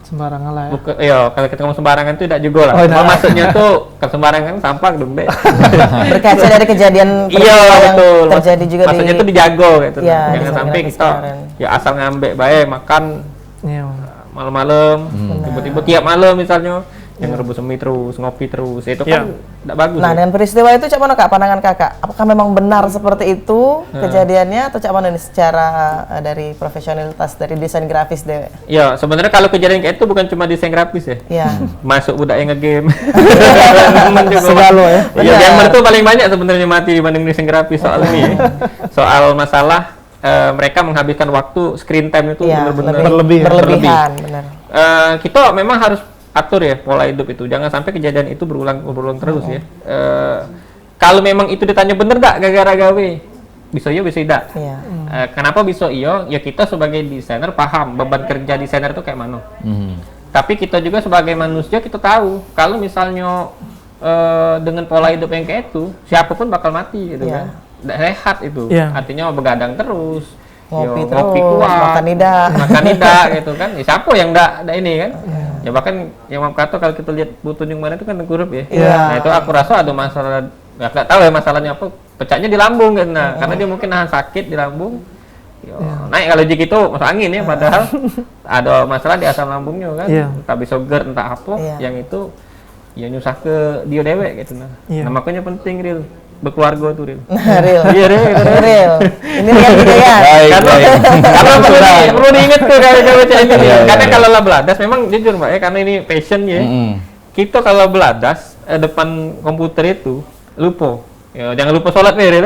Sembarangan lah ya. ya kalau kita ngomong sembarangan itu tidak juga lah. Oh, Cuma nah. maksudnya tuh ke sembarangan sampah dong deh. Berkaca dari kejadian Iya yang betul. terjadi juga maksudnya di itu dijago gitu. Iya, di Jangan sampai Samarinda kita kemarin. ya asal ngambek bae makan Iya. malam-malam, tiba-tiba tiap malam misalnya yang rebus mie terus, ngopi terus, itu kan tidak bagus. Nah, dengan peristiwa itu cak mana kak pandangan kakak? Apakah memang benar seperti itu kejadiannya atau cak mana nih secara dari profesionalitas dari desain grafis dewe? Ya sebenarnya kalau kejadian kayak itu bukan cuma desain grafis ya, Iya. masuk budak yang ngegame. Segalo ya. Iya, gamer tuh paling banyak sebenarnya mati dibanding desain grafis soal ini. Ya. Soal masalah mereka menghabiskan waktu screen time itu Iya, benar-benar berlebihan, benar. Kita memang harus atur ya pola hidup itu, jangan sampai kejadian itu berulang terus ya. Kalau memang itu ditanya bener gak gara-gara gawe, bisa iya bisa tidak. Iya. Kenapa bisa iya? Ya kita sebagai desainer paham beban kerja desainer itu kayak mana. Tapi kita juga sebagai manusia kita tahu kalau misalnya dengan pola hidup yang kayak itu siapapun bakal mati gitu kan. Nggak sehat itu. Artinya begadang terus. Ngopi kuat, makan nida gitu kan. Ya, siapa yang enggak ini kan? Ya bahkan yang Mam kata kalau kita lihat Bu Tunjung mana itu kan tengkurap ya. Nah itu aku rasa ada masalah, ya nggak tahu ya masalahnya apa. Pecahnya di lambung kan. Nah, karena dia mungkin nahan sakit di lambung. Naik kalau jik itu masuk angin ya, padahal ada masalah di asam lambungnya kan. Entah sugar entah apa yang itu ya nyusah ke dia dewek gitu nah. Nah makanya penting Ril berkeluarga tuh Ril. Real. Iya Real. Ini kan juga ya. Karena perlu diingat tuh kalau ini. Karena kalau lah beladas memang jujur Mbak ya, karena ini passion ya. Kita kalau beladas depan komputer itu lupa. Ya, jangan lupa sholat nih Ril.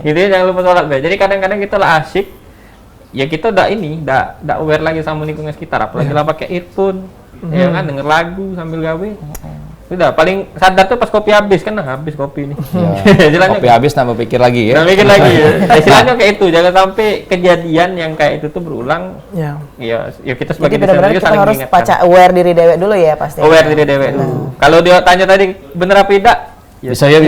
Intinya jangan lupa sholat nih. Jadi kadang-kadang kita lah asyik. Ya kita udah aware lagi sama lingkungan sekitar, apalagi lah pakai earphone. Ya kan denger lagu sambil gawe. Sudah paling sadar tuh pas kopi habis kan, habis kopi nih. Kopi habis nambah pikir lagi ya. Nambah pikir lagi ya. Istilahnya kayak itu, jangan sampai kejadian yang kayak itu tuh berulang. Ya kita sebagai desainer juga saling harus mengingatkan. baca aware diri dewek dulu ya pasti. Aware diri dewek dulu. Kalau dia tanya tadi bener apa tidak? Bisa ya.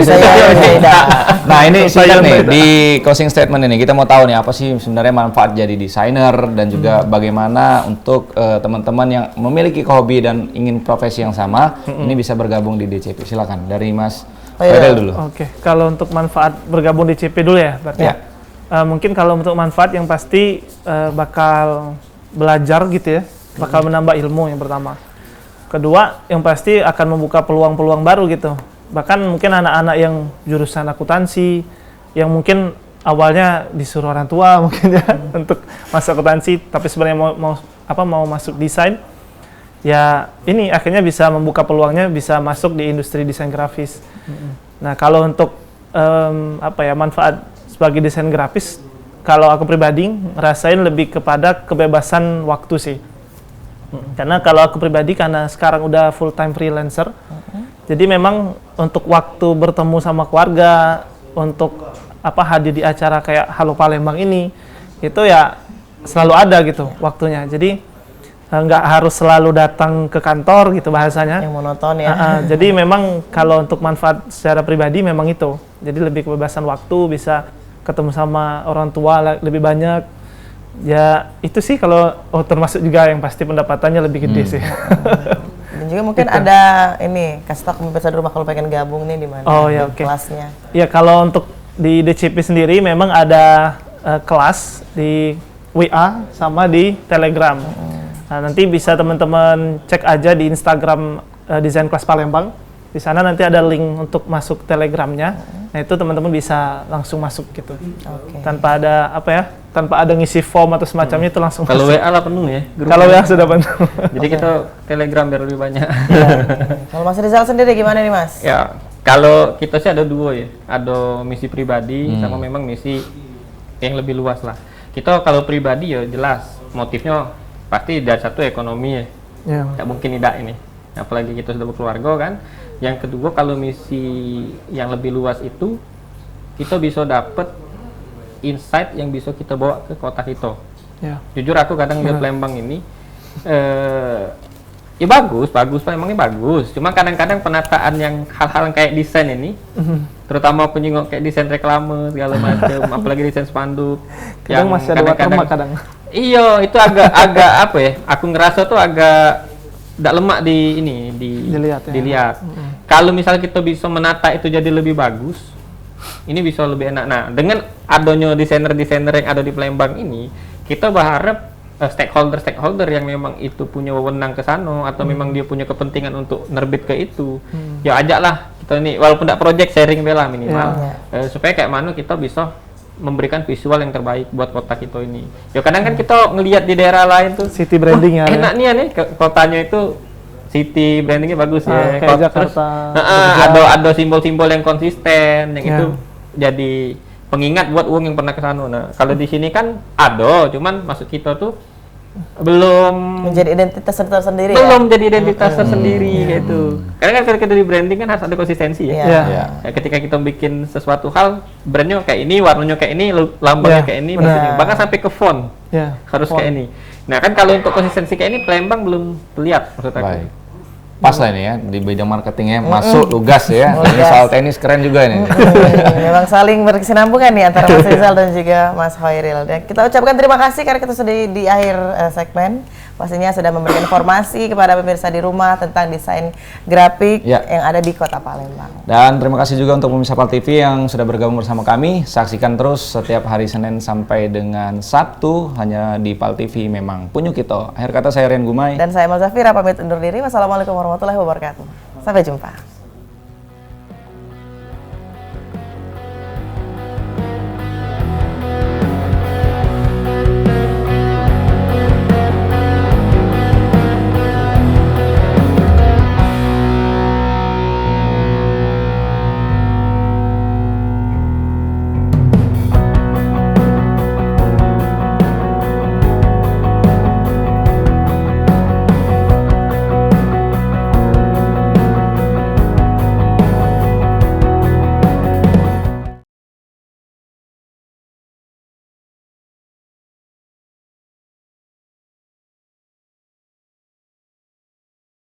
Nah ini singkat nih di closing statement ini kita mau tahu nih apa sih sebenarnya manfaat jadi desainer dan juga bagaimana untuk teman-teman yang memiliki hobi dan ingin profesi yang sama ini bisa bergabung di DCP. Silakan dari Mas Fadel dulu. Oke, kalau untuk manfaat bergabung di DCP dulu ya, berarti. Mungkin kalau untuk manfaat yang pasti bakal belajar gitu ya, bakal menambah ilmu yang pertama. Kedua, yang pasti akan membuka peluang-peluang baru gitu. Bahkan mungkin anak-anak yang jurusan akuntansi yang mungkin awalnya disuruh orang tua mungkin ya untuk masuk akuntansi tapi sebenarnya mau masuk desain ya ini akhirnya bisa membuka peluangnya bisa masuk di industri desain grafis. Nah kalau untuk manfaat sebagai desain grafis kalau aku pribadi ngerasain lebih kepada kebebasan waktu sih. Karena kalau aku pribadi karena sekarang udah full time freelancer. Jadi memang untuk waktu bertemu sama keluarga, untuk hadir di acara kayak Halo Palembang ini, itu ya selalu ada gitu waktunya. Jadi nggak harus selalu datang ke kantor gitu bahasanya. Yang monoton ya. Jadi memang kalau untuk manfaat secara pribadi memang itu. Jadi lebih kebebasan waktu, bisa ketemu sama orang tua lebih banyak. Ya itu sih kalau termasuk juga yang pasti pendapatannya lebih gede sih. Dan juga mungkin ada ini kasih tau pemirsa di rumah kalau pengen gabung nih di mana kelasnya. Ya kalau untuk di DCP sendiri memang ada kelas di WA sama di Telegram. Nah, nanti bisa teman-teman cek aja di Instagram Desain Kelas Palembang. Di sana nanti ada link untuk masuk Telegramnya. Nah itu teman-teman bisa langsung masuk gitu. Tanpa ada tanpa ada ngisi form atau semacamnya itu langsung. Kalau WA lah penuh ya. Kalau WA sudah penuh. Jadi kita Telegram biar lebih banyak. Kalau Mas Rizal sendiri gimana nih Mas? Ya kalau kita sih ada dua ya. Ada misi pribadi sama memang misi yang lebih luas lah. Kita kalau pribadi ya jelas motifnya pasti dari satu ekonomi ya. Nggak mungkin tidak ini. Apalagi kita sudah berkeluarga kan. Yang kedua kalau misi yang lebih luas itu kita bisa dapat insight yang bisa kita bawa ke kota kita. Jujur aku kadang lihat Palembang ini ya bagus memangnya bagus. Cuma kadang-kadang penataan yang hal-hal kayak desain ini terutama aku nyingok kayak desain reklame segala macam apalagi desain spanduk yang masih ada watermark kadang. Iya, itu agak apa ya? Aku ngerasa tuh agak tidak lemak dilihat. Kalau misalnya kita bisa menata itu jadi lebih bagus, ini bisa lebih enak. Nah, dengan adanya desainer-desainer yang ada di Palembang ini, kita berharap stakeholder yang memang itu punya wewenang ke sana atau memang dia punya kepentingan untuk nerbit ke itu, ya ajaklah kita ini walaupun tidak project sharing bela minimal supaya kayak mana kita bisa memberikan visual yang terbaik buat kota kita ini. Ya kadang kan kita ngelihat di daerah lain tuh City branding ya. enak nih kotanya itu city brandingnya bagus ya. Kayak Terus Jakarta. ada simbol-simbol yang konsisten yang itu jadi pengingat buat uang yang pernah ke sana. Nah, kalau di sini kan ada, cuman maksud kita tuh belum Menjadi identitas tersendiri belum jadi identitas tersendiri gitu. Karena kan kalau kita di branding kan harus ada konsistensi ya. Iya. Ya. Ya, ketika kita bikin sesuatu hal, brandnya kayak ini, warnanya kayak ini, lambangnya Ya, kayak ini, benar. bentuknya. Bahkan sampai ke font Ya. harus kayak ini. Nah kan kalau untuk konsistensi kayak ini, Palembang belum terlihat maksud aku. Baik. Pas lah ini ya, di bidang marketingnya masuk tugas ya. Ini Tugas. soal teknis keren juga ini. Memang saling berkesinambungan nih antara Mas Rizal dan juga Mas Hoiril. Dan kita ucapkan terima kasih karena kita sudah di akhir segmen. Pastinya sudah memberikan informasi kepada pemirsa di rumah tentang desain grafik Ya. yang ada di Kota Palembang. Dan terima kasih juga untuk pemirsa PAL TV yang sudah bergabung bersama kami. Saksikan terus setiap hari Senin sampai dengan Sabtu hanya di PAL TV memang punya kita. Akhir kata saya Rian Gumai. Dan saya Mal Zafira pamit undur diri. Wassalamualaikum warahmatullahi wabarakatuh. Sampai jumpa.